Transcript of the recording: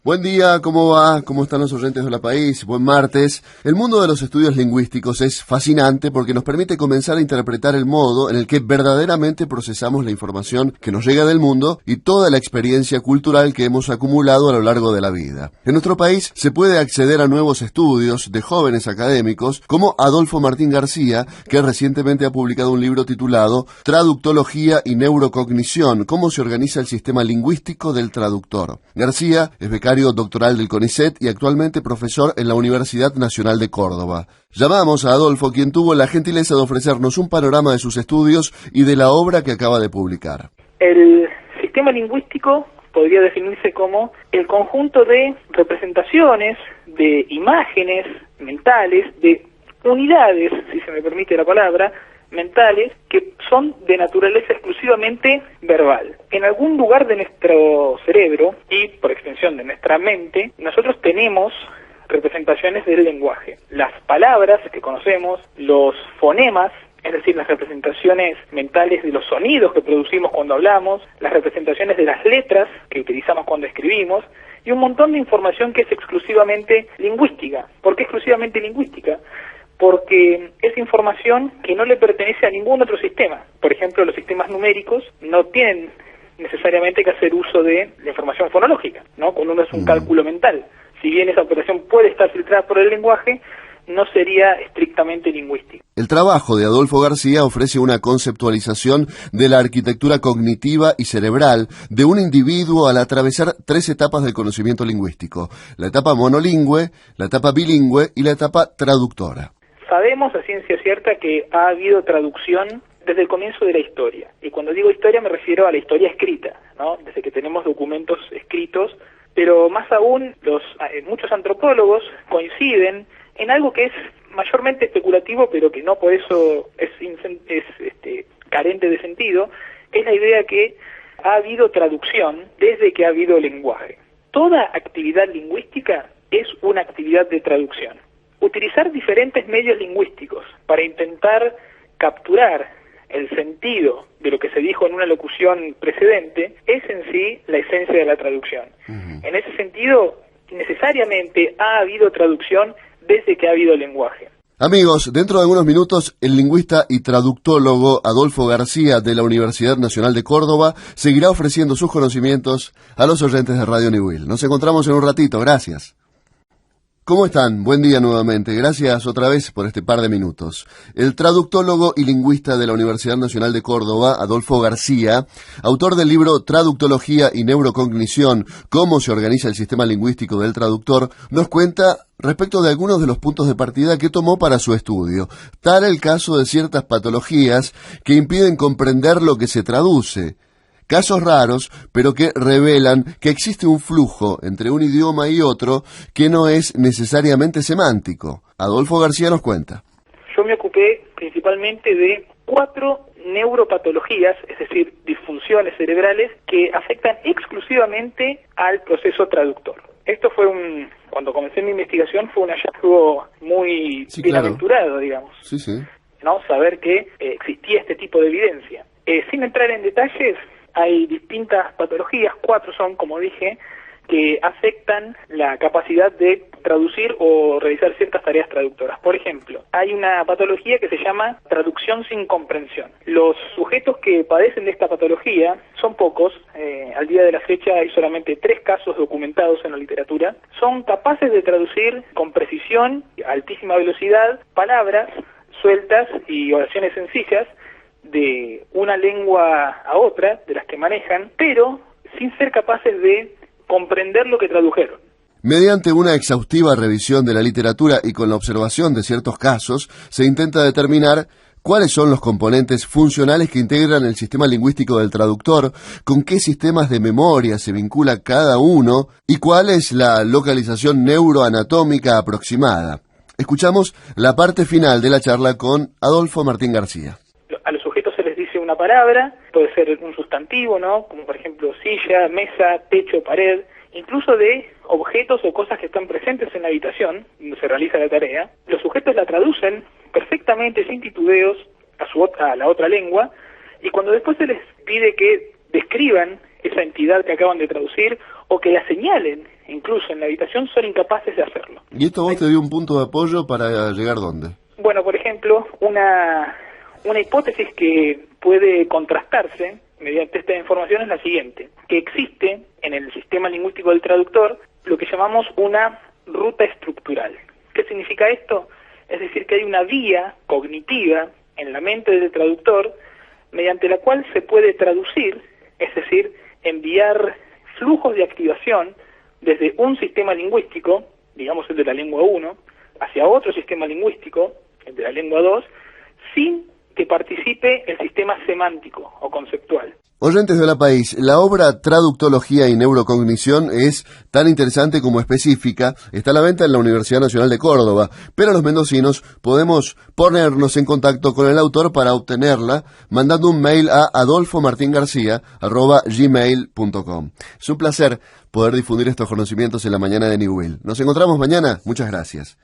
Buen día, ¿cómo va? ¿Cómo están los oyentes de La País? Buen martes. El mundo de los estudios lingüísticos es fascinante porque nos permite comenzar a interpretar el modo en el que verdaderamente procesamos la información que nos llega del mundo y toda la experiencia cultural que hemos acumulado a lo largo de la vida. En nuestro país se puede acceder a nuevos estudios de jóvenes académicos como Adolfo Martín García, que recientemente ha publicado un libro titulado Traductología y Neurocognición, cómo se organiza el sistema lingüístico del traductor. García es becario doctoral del CONICET y actualmente profesor en la Universidad Nacional de Córdoba. Llamamos a Adolfo, quien tuvo la gentileza de ofrecernos un panorama de sus estudios y de la obra que acaba de publicar. El sistema lingüístico podría definirse como el conjunto de representaciones, de imágenes mentales, de unidades, si se me permite la palabra, mentales, que son de naturaleza exclusivamente verbal. En algún lugar de nuestro cerebro, y por extensión de nuestra mente, nosotros tenemos representaciones del lenguaje. Las palabras que conocemos, los fonemas, es decir, las representaciones mentales de los sonidos que producimos cuando hablamos, las representaciones de las letras que utilizamos cuando escribimos, y un montón de información que es exclusivamente lingüística. ¿Por qué exclusivamente lingüística? Porque es información que no le pertenece a ningún otro sistema. Por ejemplo, los sistemas numéricos no tienen necesariamente que hacer uso de la información fonológica, ¿no? Cuando uno es un cálculo mental. Si bien esa operación puede estar filtrada por el lenguaje, no sería estrictamente lingüística. El trabajo de Adolfo García ofrece una conceptualización de la arquitectura cognitiva y cerebral de un individuo al atravesar 3 etapas del conocimiento lingüístico: la etapa monolingüe, la etapa bilingüe y la etapa traductora. Sabemos a ciencia cierta que ha habido traducción desde el comienzo de la historia. Y cuando digo historia me refiero a la historia escrita, ¿no? Desde que tenemos documentos escritos, pero más aún muchos antropólogos coinciden en algo que es mayormente especulativo, pero que no por eso es carente de sentido, es la idea que ha habido traducción desde que ha habido lenguaje. Toda actividad lingüística es una actividad de traducción. Utilizar diferentes medios lingüísticos para intentar capturar el sentido de lo que se dijo en una locución precedente es en sí la esencia de la traducción. En ese sentido, necesariamente ha habido traducción desde que ha habido lenguaje. Amigos, dentro de algunos minutos, el lingüista y traductólogo Adolfo García de la Universidad Nacional de Córdoba seguirá ofreciendo sus conocimientos a los oyentes de Radio Niwil. Nos encontramos en un ratito. Gracias. ¿Cómo están? Buen día nuevamente. Gracias otra vez por este par de minutos. El traductólogo y lingüista de la Universidad Nacional de Córdoba, Adolfo García, autor del libro Traductología y Neurocognición, cómo se organiza el sistema lingüístico del traductor, nos cuenta respecto de algunos de los puntos de partida que tomó para su estudio. Tal el caso de ciertas patologías que impiden comprender lo que se traduce. Casos raros, pero que revelan que existe un flujo entre un idioma y otro que no es necesariamente semántico. Adolfo García nos cuenta. Yo me ocupé principalmente de 4 neuropatologías, es decir, disfunciones cerebrales que afectan exclusivamente al proceso traductor. Esto fue cuando comencé mi investigación fue un hallazgo muy bienaventurado, digamos. Sí. ¿No? Saber que existía este tipo de evidencia. Sin entrar en detalles, hay distintas patologías, 4 son, como dije, que afectan la capacidad de traducir o realizar ciertas tareas traductoras. Por ejemplo, hay una patología que se llama traducción sin comprensión. Los sujetos que padecen de esta patología son pocos, al día de la fecha hay solamente 3 casos documentados en la literatura. Son capaces de traducir con precisión, a altísima velocidad, palabras sueltas y oraciones sencillas de una lengua a otra, de las que manejan, pero sin ser capaces de comprender lo que tradujeron. Mediante una exhaustiva revisión de la literatura y con la observación de ciertos casos, se intenta determinar cuáles son los componentes funcionales que integran el sistema lingüístico del traductor, con qué sistemas de memoria se vincula cada uno y cuál es la localización neuroanatómica aproximada. Escuchamos la parte final de la charla con Adolfo Martín García. A los sujetos se les dice una palabra, puede ser un sustantivo, ¿no? Como por ejemplo silla, mesa, techo, pared, incluso de objetos o cosas que están presentes en la habitación donde se realiza la tarea. Los sujetos la traducen perfectamente, sin titubeos, a la otra lengua, y cuando después se les pide que describan esa entidad que acaban de traducir o que la señalen, incluso en la habitación, son incapaces de hacerlo. ¿Y esto vos te dio un punto de apoyo para llegar dónde? Bueno, por ejemplo, una hipótesis que puede contrastarse mediante esta información es la siguiente, que existe en el sistema lingüístico del traductor lo que llamamos una ruta estructural. ¿Qué significa esto? Es decir, que hay una vía cognitiva en la mente del traductor mediante la cual se puede traducir, es decir, enviar flujos de activación desde un sistema lingüístico, digamos el de la lengua 1, hacia otro sistema lingüístico, el de la lengua 2, sin que participe el sistema semántico o conceptual. Oyentes de Hola País, la obra Traductología y Neurocognición es tan interesante como específica, está a la venta en la Universidad Nacional de Córdoba, pero los mendocinos podemos ponernos en contacto con el autor para obtenerla mandando un mail a adolfomartingarcia@gmail.com. Es un placer poder difundir estos conocimientos en la mañana de New Will. Nos encontramos mañana, muchas gracias.